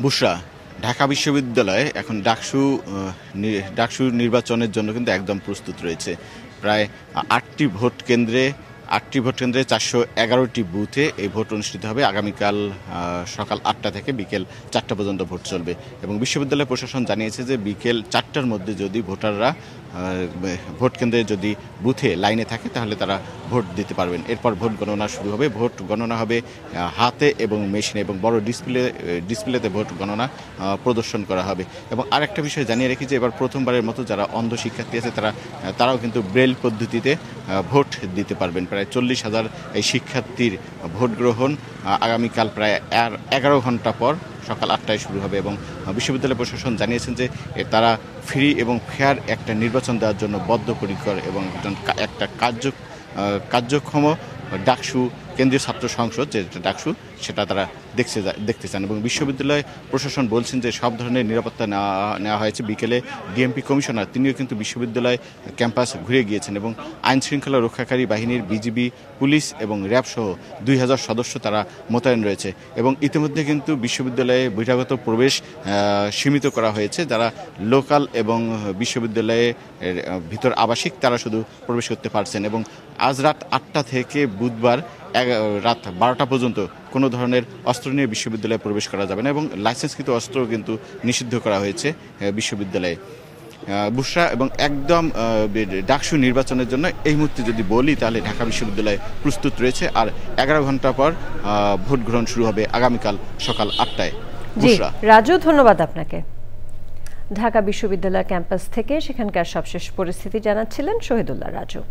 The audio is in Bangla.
বুশরা, ঢাকা বিশ্ববিদ্যালয় এখন ডাকসু নির্বাচনের জন্য কিন্তু একদম প্রস্তুত রয়েছে। প্রায় ৮টি ভোট কেন্দ্রে ৪১১টি বুথে এই ভোট অনুষ্ঠিত হবে। আগামীকাল সকাল ৮টা থেকে বিকেল ৪টা পর্যন্ত ভোট চলবে এবং বিশ্ববিদ্যালয় প্রশাসন জানিয়েছে যে বিকেল ৪টার মধ্যে যদি ভোটাররা ভোট কেন্দ্রে যদি বুথে লাইনে থাকে তাহলে তারা ভোট দিতে পারবেন। এরপর ভোট গণনা শুরু হবে। ভোট গণনা হবে হাতে এবং মেশিনে এবং বড় ডিসপ্লেতে ভোট গণনা প্রদর্শন করা হবে। এবং আরেকটা বিষয় জানিয়ে রেখি যে এবার প্রথমবারের মতো যারা অন্ধ শিক্ষার্থী আছে তারাও কিন্তু ব্রেল পদ্ধতিতে ভোট দিতে পারবেন। প্রায় ৪০,০০০ এই শিক্ষার্থীর ভোট গ্রহণ আগামীকাল প্রায় ১১ ঘন্টা পর সকাল ৮টায় শুরু হবে এবং বিশ্ববিদ্যালয় প্রশাসন জানিয়েছেন যে তারা ফ্রি এবং ফেয়ার একটা নির্বাচন দেওয়ার জন্য বদ্ধপরিকর এবং একটা কার্যক্ষম ডাকসু কেন্দ্রীয় ছাত্র সংসদ যে ডাকসু সেটা তারা দেখতে চান এবং বিশ্ববিদ্যালয় প্রশাসন বলছেন যে সব ধরনের নিরাপত্তা নেওয়া হয়েছে। বিকেলে ডিএমপি কমিশনার তিনিও কিন্তু বিশ্ববিদ্যালয় ক্যাম্পাস ঘুরে গিয়েছেন এবং আইন শৃঙ্খলা রক্ষাকারী বাহিনীর বিজিবি, পুলিশ এবং র্যাব সহ ২,০০০ সদস্য তারা মোতায়েন রয়েছে এবং ইতিমধ্যে কিন্তু বিশ্ববিদ্যালয়ে বহিরাগত প্রবেশ সীমিত করা হয়েছে। যারা লোকাল এবং বিশ্ববিদ্যালয়ের ভিতর আবাসিক তারা শুধু প্রবেশ করতে পারছেন এবং আজ রাত ৮টা থেকে বুধবার রাত ১২টা পর্যন্ত কোনো ধরনের অস্ত্র নিয়ে বিশ্ববিদ্যালয়ে প্রবেশ করা যাবে না এবং লাইসেন্সকৃত অস্ত্র কিন্তু নিষিদ্ধ করা হয়েছে বিশ্ববিদ্যালয়ে। বুশরা, এবং একদম ডাকসু নির্বাচনের জন্য এই মুহূর্তে যদি বলি তাহলে ঢাকা বিশ্ববিদ্যালয় প্রস্তুত রয়েছে। আর ১১ ঘন্টা পর ভোট গ্রহণ শুরু হবে আগামীকাল সকাল ৮টায়। বুশরা, রাজু, ধন্যবাদ আপনাকে। ঢাকা বিশ্ববিদ্যালয় ক্যাম্পাস থেকে সেখানকার সবশেষ পরিস্থিতি জানাচ্ছিলেন শহীদুল্লাহ রাজু।